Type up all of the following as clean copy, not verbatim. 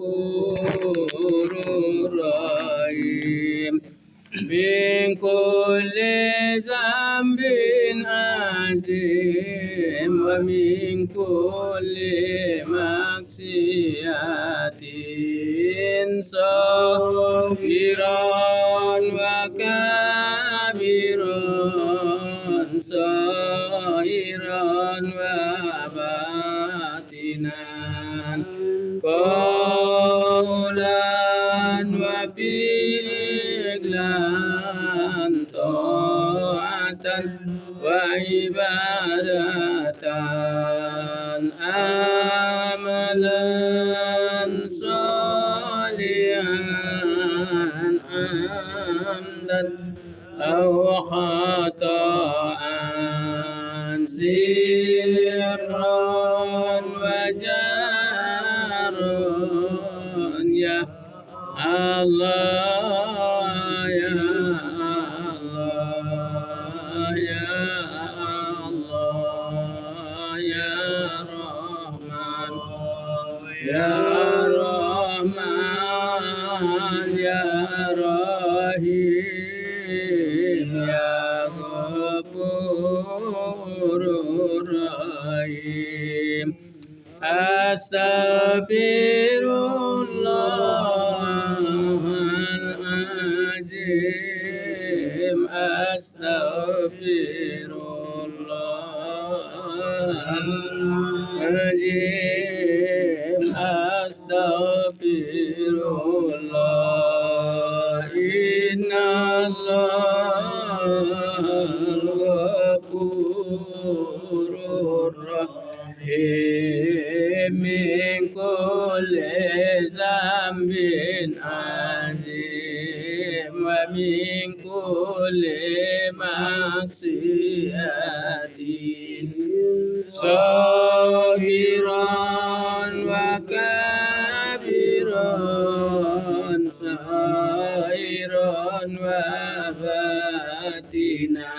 الغفور الرحيم من كل ذنب عظيم ومن كل معصية صغيرا وكبيرا صغيرا وباطنا قولا وفعلا طاعة وعبادة عملا صالحا عمدا أو خطأ سرا وجهرا يا الله يا الله يا الله يا رحمن يا رحمن يا رحيم يا غفور رحيم أستغفر الله العظيم أستغفر الله العظيم أستغفر الله إن الله الغفور الرحيم من كل ذنب عظيم ومن كل معصية صغيرا وكبيرا صغيرا وباطنا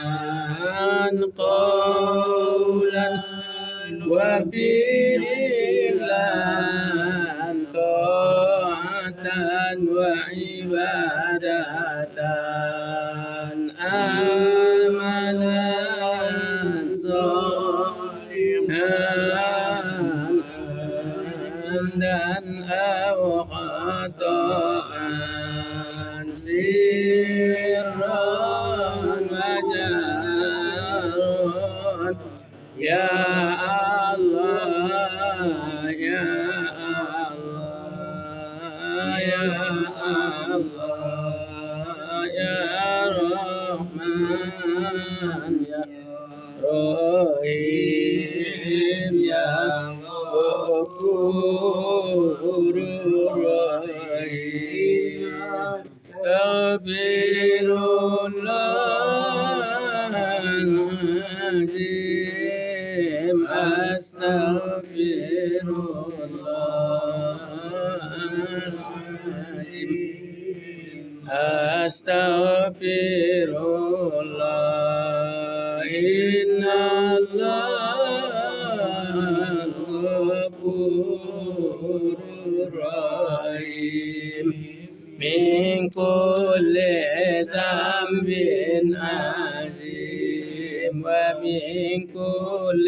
قولا وفعلا طاعة وعبادة عملا صالحا عمدا أو خطأ سرا وجهرا يا الله يا الله يا الله يا رحمن يا رحيم يا غفور رحيم أستغفر الله العظيم أستغفر الله العظيم أستغفر الله إن الله الغفور الرحيم من كل ذنب عظيم ومن كل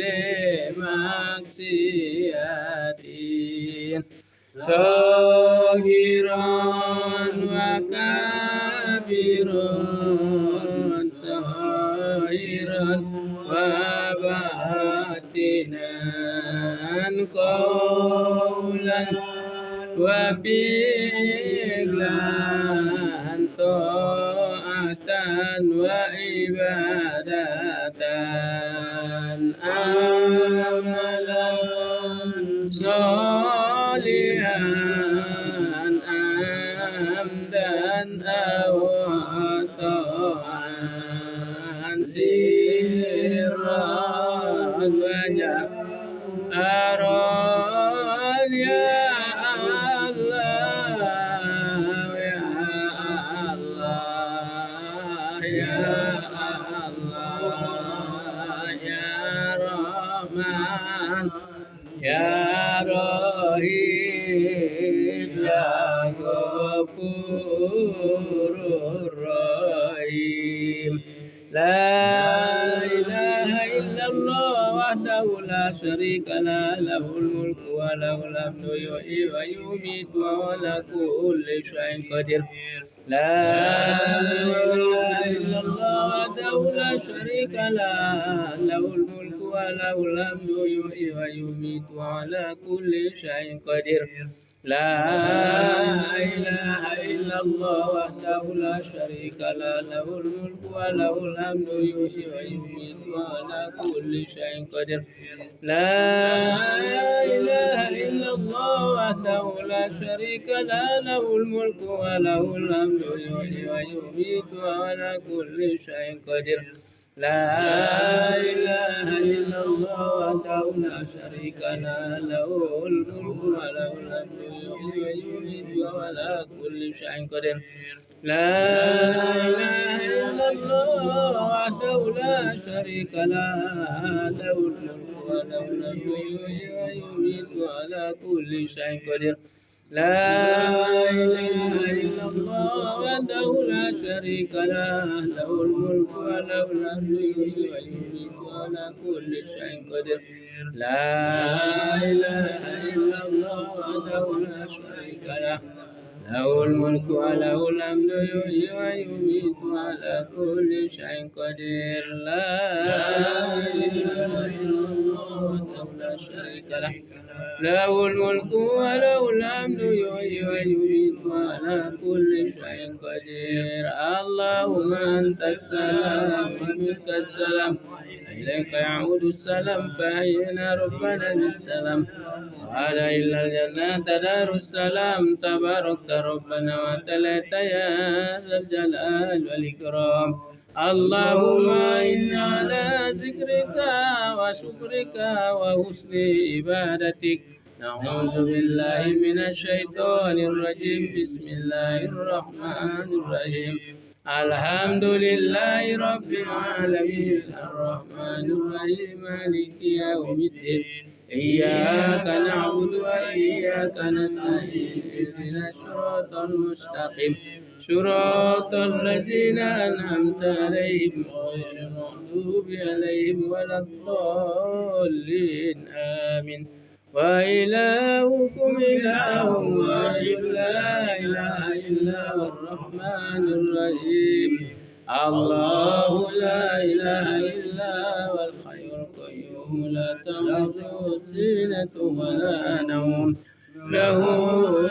معصية صغيرا وكبيرا صغيرا وباطنا قولا وفعلا طاعة وعبادة عملا صالحا عمدا أو خطأ سرا وجهرا يا الله يا الله يا الله يا رحمن يا رحيم يا غفور رحيم لا إله إلا الله وحده لا شريك له له الملك وله الحمد يحيي ويميت وعلى كل شيء قدير لا إله إلا الله وحده لا شريك له له الملك وله الحمد يحيي ويميت وعلى كل شيء قدير لا إله إلا الله وحده لا شريك له له الملك وله الحمد يحيي ويميت وعلى كل شيء قدير لا إله إلا الله وحده لا شريك له له الملك وله الحمد يحيي ويميت وعلى كل شيء قدير لا إله إلا الله وحده لا شريك له له الملك وله الحمد يحيي ويميت وعلى كل شيء قدير لا إله إلا الله وحده لا شريك له له الملك وله الحمد يحيي ويميت وعلى كل شيء قدير لا إله إلا الله وحده لا شريك له له الملك وله الحمد يحيي ويميت وعلى كل شيء قدير لا إله إلا الله وحده لا شريك له له الملك وله الحمد يحيي ويميت وعلى كل شيء قدير لا إله إلا الله وحده لا شريك له له الملك وله الحمد يحيي ويميت وعلى كل شيء قدير اللهم أنت السلام ومنك السلام إليك يعود السلام فأحينا ربنا بالسلام وعلى إلا الجنة دار السلام تبارك ربنا وتعالى يا ذا الجلال والإكرام اللهم إنا على ذكرك وشكرك وحسن عبادتك نعوذ بالله من الشيطان الرجيم بسم الله الرحمن الرحيم الحمد لله رب العالمين الرحمن الرحيم مالك يوم الدين إياك نعبد وإياك نستعين اهدنا الصراط المستقيم صراط الذين أنعمت عليهم غير المغضوب عليهم ولا الضالين آمين وإلهكم إله واحد لا إله إلا هو الرحمن الرحيم الله لا إله إلا هو الحي القيوم لا تأخذه سنة ولا نوم له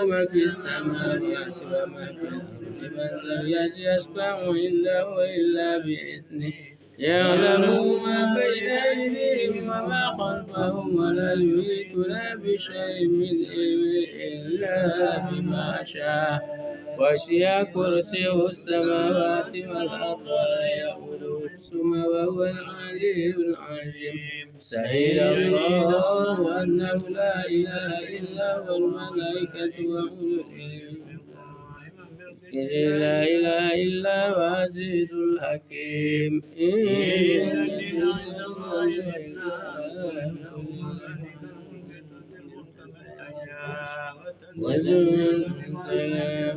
ما في السماوات وما في الأرض من ذا الذي يشفع عنده إلا بإذنه يعلم ما بين أيديهم وما خلفهم ولا يحيطون بشيء من علمه إلا بما شاء وسع كرسيه السماوات والأرض ولا يئوده حفظهما وهو العلي العظيم شهد الله أنه لا إله إلا هو الملائكة وأولو العلم لا إله إلا هو العزيز الحكيم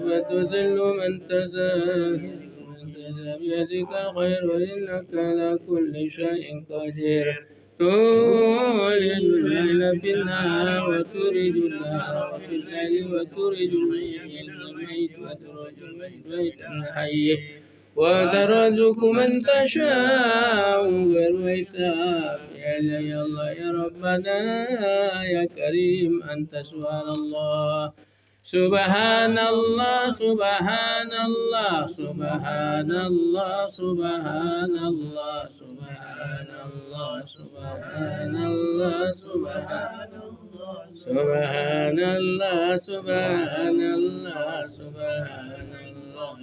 وتذل من تشاء بيدك الخير إنك على كل شيء قدير تولد الليل في النهار وتولد النهار في الليل وتولد الميت وتخرج الميت من الحي وترزق من تشاء غير حساب يا الله يا ربنا يا كريم أنت سبحان الله سبحان الله سبحان الله سبحان الله سبحان الله سبحان الله سبحان الله سبحان الله سبحان الله سبحان الله سبحان الله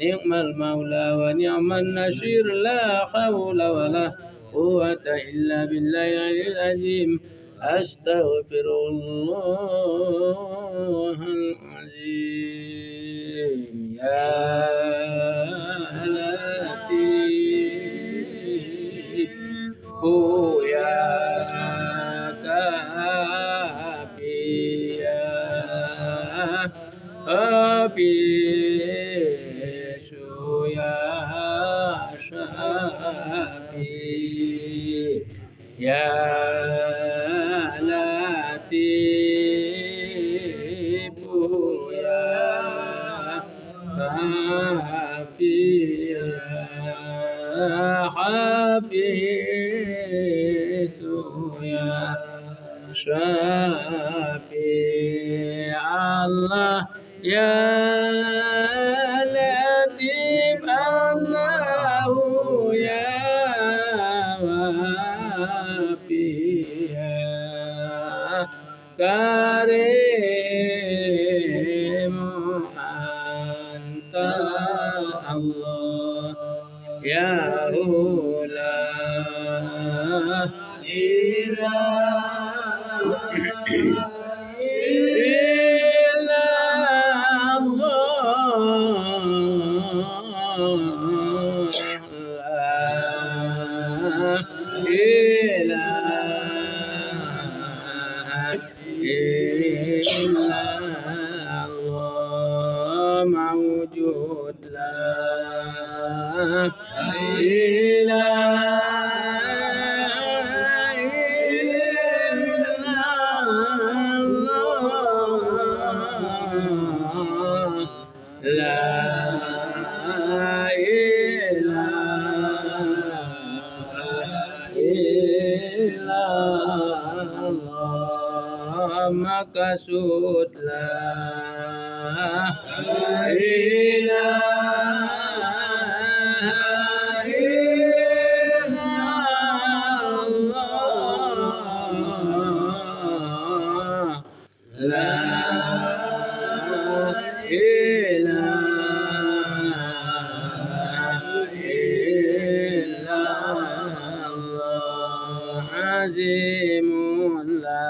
نعم المولى ونعم النصير لا حول ولا قوة إلا بالله العلي العظيم أستغفر الله العظيم يا لطيف يا كافي يا حفيظ يا شافي يا لطيف يا كافي يا حفيظ يا شافي الله يا لطيف الله يا وافي يا كريم أنت الله يا لا موجود لا إله إلا الله لا إله إلا الله مقصود لا إله إلا الله لا إله إلا الله عظيم لا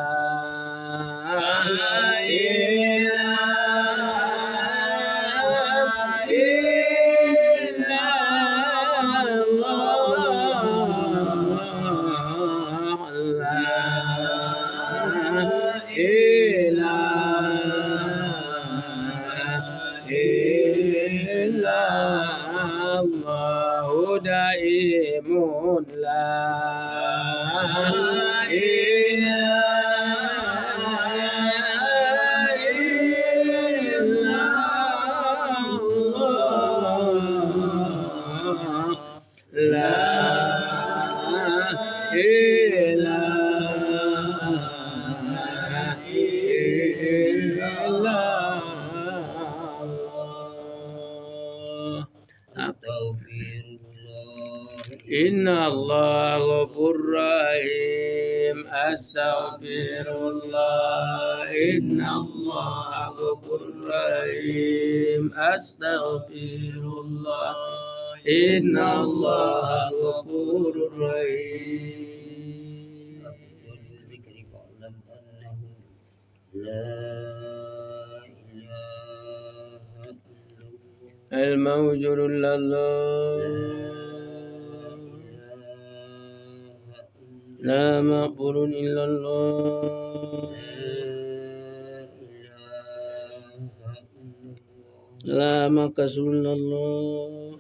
دائم لا إله إلا الله لا إله إلا الله إن الله غفور رحيم أستغفر الله إن الله غفور رحيم أستغفر الله إن الله غفور رحيم الذكر فاعلم أنه لا إله إلا الله الموجود لله لا مقبول إلا الله لا مكسور إلا الله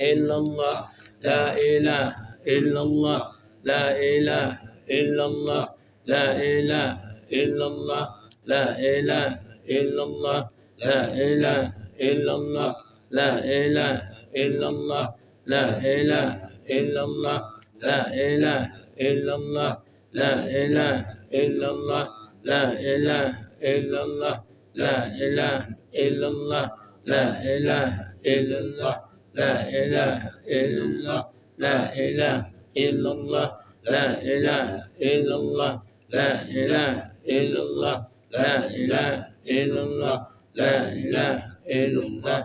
إلا الله لا إله إلا الله لا إله إلا الله لا إله إلا الله لا إله إلا الله لا إله إلا الله لا إله إلا الله لا إله إلا الله لا إله إلا الله لا إله إلا الله لا إله إلا الله لا إله إلا الله لا إله إلا الله لا إله إلا الله لا إله إلا الله لا إله إلا الله لا إله إلا الله لا إله إلا الله لا إله إلا الله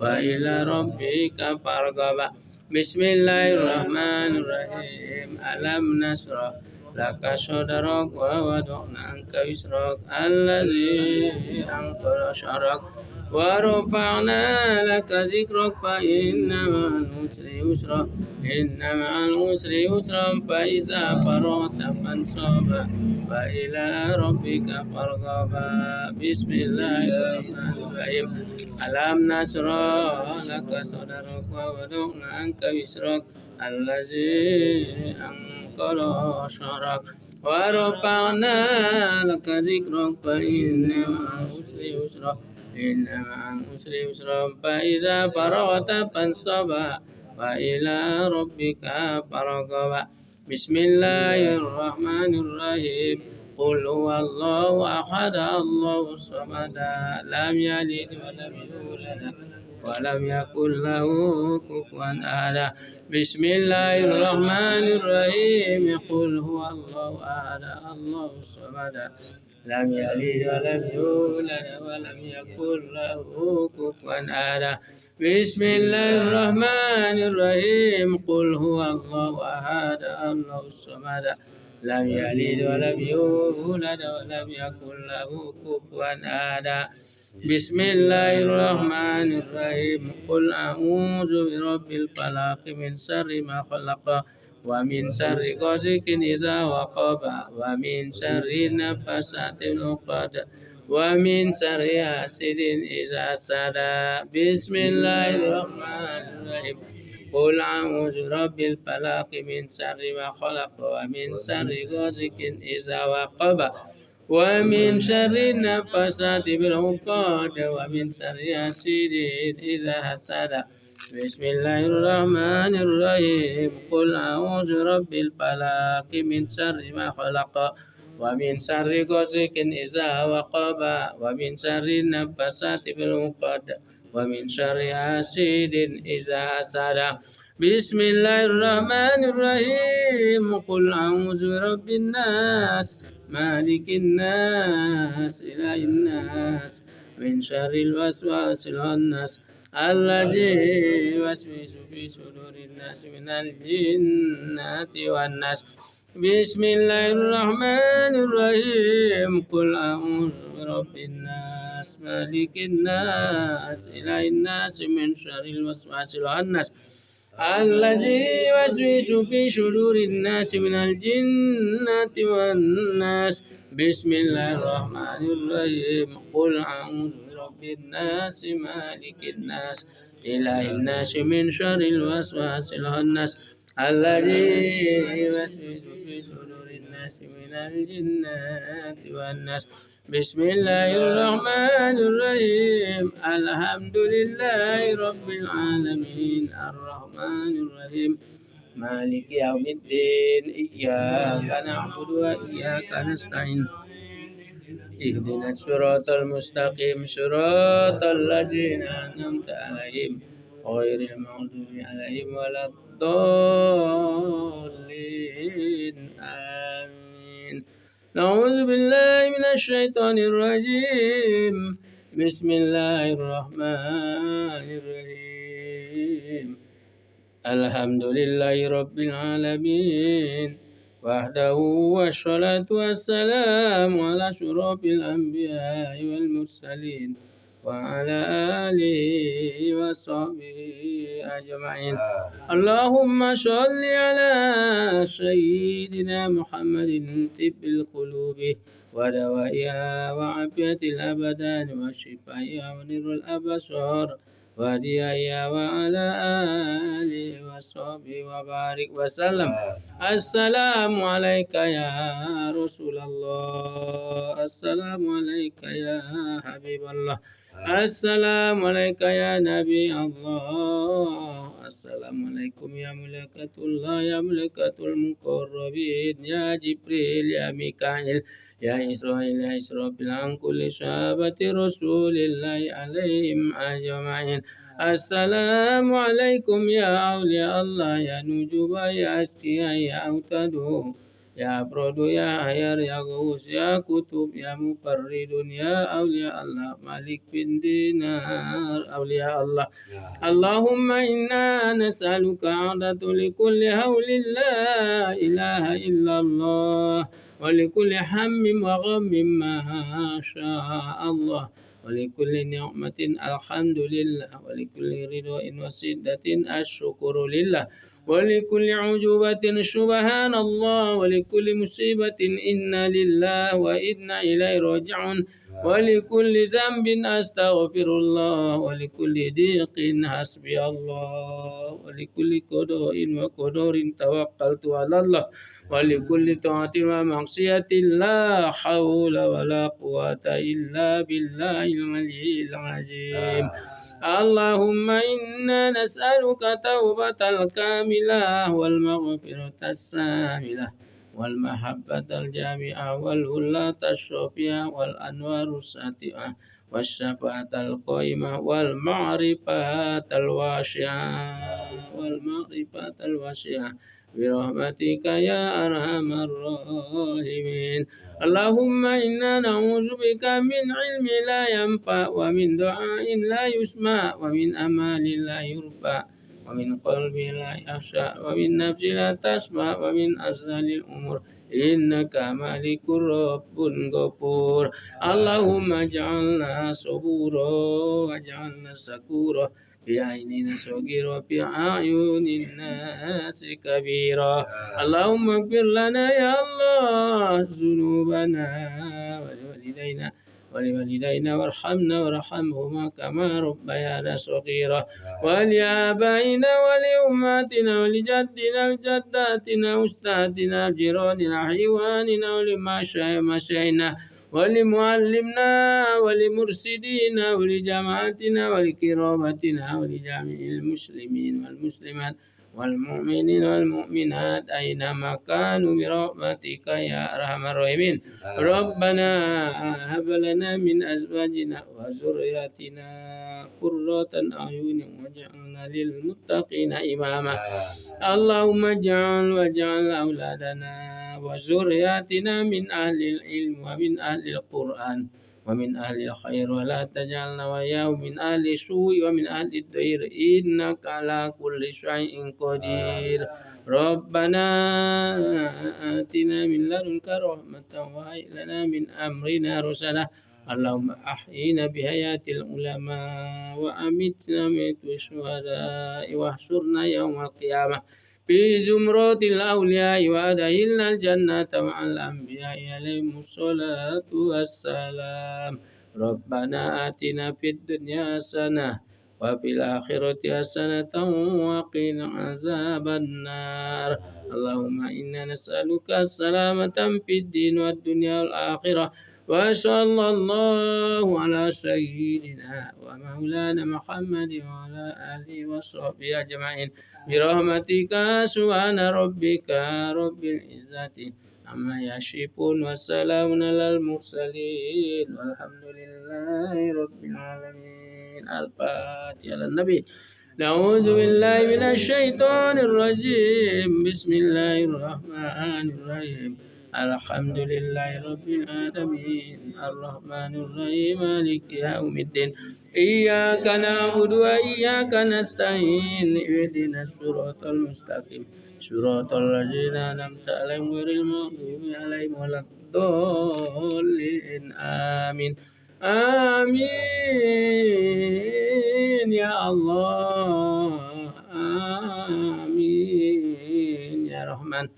وإلى ربك فارغب بسم الله الرحمن الرحيم ألم نشرح لك صدرك ووضعنا عنك وزرك الذي أنقض ظهرك ورفعنا لك ذكرك فإن مع العسر يسرا إن مع العسر يسرا فإذا فرغت فانصب وإلى ربك فارغب بسم الله الرحمن الرحيم ألم نشرح لك صدرك ووضعنا عنك وزرك الذي أنقض ظهرك ورفعنا لك ذكرك فإن مع العسر يسرا إن مع العسر يسرا فإذا فرغت فانصب وإلى ربك فارغب بسم الله الرحمن الرحيم قل هو الله أحد الله الصمد لم يلد ولم يولد ولم يكن له كفوا أحد بسم الله الرحمن الرحيم قل هو الله أحد الله الصمد لم يلد ولم يولد ولم يكن له كفوا أحد بسم الله الرحمن الرحيم قل هو الله أحد الله الصمد لم يلد ولم يولد ولم يكن له كفوا أحد بسم الله الرحمن الرحيم قل أعوذ برب الفلق من شر ما خلق ومن شر غاسق إذا وقب ومن شر النفاثات في العقد ومن شر حاسد إذا حسد بسم الله الرحمن الرحيم قل أعوذ برب الفلق من شر ما خلق ومن شر غاسق إذا وقب ومن شر النفاثات في العقد ومن شر حاسد إذا حسد بسم الله الرحمن الرحيم قل أعوذ برب الفلق من شر ما خلق ومن شر غاسق إذا وقب ومن شر النفاثات في العقد ومن شر حاسد إذا حسد بسم الله الرحمن الرحيم قل أعوذ برب الناس مالك الناس إله الناس من شر الوسواس الخناس الذي يوسوس في صدور الناس من الجنة والناس بسم الله الرحمن الرحيم قل أعوذ برب الناس مالك الناس إله الناس من شر الوسواس الخناس الذي يوسوس في صدور الناس من الجنة والناس بسم الله الرحمن الرحيم قل أعوذ برب الناس مالك الناس إله الناس من شر الوسواس الخناس الذي يوسوس في صدور الناس من الجنة والناس بسم الله الرحمن الرحيم الحمد لله رب العالمين الرحمن الرحيم مالك يوم الدين إياك نعبد وإياك نستعين اهدنا الصراط المستقيم صراط الذين أنعمت عليهم غير المغضوب عليهم ولا الضالين آمين نعوذ بالله من الشيطان الرجيم بسم الله الرحمن الرحيم الحمد لله رب العالمين وحده والصلاة والسلام على أشرف الأنبياء والمرسلين وعلى آله وصحبه أجمعين اللهم صل على سيدنا محمد طب القلوب ودوائها وعافية الأبدان وشفائها ونور الأبصار وديائها وعلى آله وصحبه وبارك وسلم السلام عليك يا رسول الله السلام عليك يا حبيب الله السلام عليك يا نبي الله السلام عليكم يا ملائكة الله يا ملائكة المقربين يا جبريل يا ميكائيل يا إسرائيل يا إسرافيل عن كل صحابة رسول الله عليهم أجمعين السلام عليكم يا أولياء الله يا نجوم يا أشقياء يا أوتاد يا برد يا حيار يا غوث يا كتب يا مفرد يا أولياء الله مالك بن دينار أولياء الله اللهم إنا نسألك عودة لكل هول لا إله إلا الله ولكل هم وغم ما شاء الله ولكل نعمة الحمد لله ولكل رضا وسدة الشكر لله ولكل عجوبة سبحان الله ولكل مصيبة إنا لله وإنا إليه راجعون ولكل ذنب أستغفر الله ولكل ضيق حسبي الله ولكل قضاء وقدر توكلت على الله ولكل طاعة ومعصية لا حول ولا قوة إلا بالله العلي العظيم اللهم إنا نسألك توبة الكاملة والمغفرة الساملة والمحبة الجامعة والولاة الشافية والأنوار الساطعة والشفاعة القائمة والمعرفة الواسعة برحمتك يا أرحم الراحمين اللهم إنا نعوذ بك من علم لا ينفع ومن دعاء لا يسمع ومن أمال لا يرفع ومن قلب لا يخشى ومن نفس لا تشبع ومن أسهل الأمور إنك مالك رب غفور اللهم اجعلنا صبورا واجعلنا سكورا في عيننا صغيرا وفي أعين الناس كبيرا اللهم اغفر لنا يا الله ذنوبنا ولوالدينا وارحمنا وارحمهما كما ربيانا صغيرا ولآبائنا ولأمهاتنا ولجدنا وجداتنا وأستاذنا وجيراننا وحيواننا ولمشايخنا ولمعلمنا ولمرشدينا ولجماعتنا ولكرامتنا ولجميع المسلمين والمسلمات والمؤمنين والمؤمنات أينما كانوا برحمتك يا أرحم الراحمين ربنا هب لنا من أزواجنا وذرياتنا قرة أعين واجعلنا للمتقين إماما اللهم واجعل أولادنا وذرياتنا من أهل العلم ومن أهل القرآن ومن أهل الخير ولا تجعلنا وياهم من أهل السوء ومن أهل الدير إنك على كل شيء قدير ربنا آتنا من لدنك رحمة وهيئ لنا من أمرنا رشدا اللهم أحينا بحياة العلماء وأمتنا بموت الشهداء واحشرنا يوم القيامة في زمرات الأولياء وأدخلنا الجنة مع الأنبياء عليهم الصلاة والسلام ربنا آتنا في الدنيا حسنة وفي الآخرة حسنة وقنا عذاب النار اللهم إنا نسألك السلامة في الدين والدنيا والآخرة وصلى الله على سيدنا ومولانا محمد وعلى آله وصحبه أجمعين برحمتك سبحان ربك رب العزة عما يصفون وسلام على المرسلين والحمد لله رب العالمين الفاتحة للنبي نعوذ بالله من الشيطان الرجيم بسم الله الرحمن الرحيم الحمد لله رب العالمين الرحمن الرحيم مالك يوم الدين إياك نعبد وإياك نستعين اهدنا الصراط المستقيم صراط الذين أنعمت عليهم غير المغضوب عليهم ولا الضالين آمين آمين يا الله آمين يا رحمن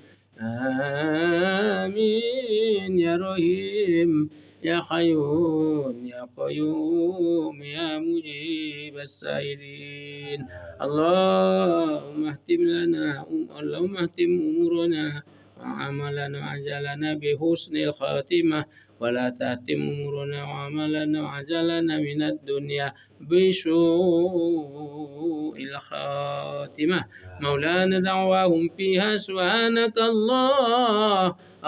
آمين يا رحيم يا خيون يا قيوم يا مجيب السائلين اللهم اهتم أمورنا وعملنا وعجلنا بحسن الخاتمة ولا تهتم أمورنا وعملنا وعجلنا من الدنيا بسوء الخاتمة مولانا دعواهم فيها سبحانك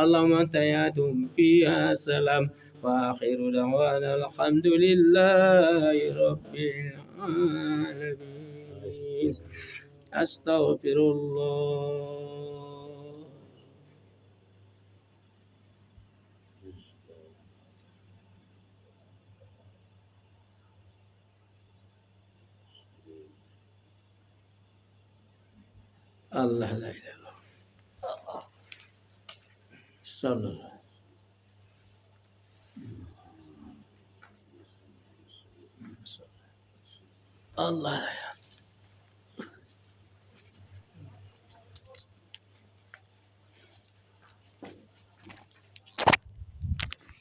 اللهم تيادهم فيها سلام وآخر دعوانا الحمد لله رب العالمين أستغفر الله আল্লাহ লা ইলাহা ইল্লাল্লাহ সাল্লাল্লাহু আল্লাহ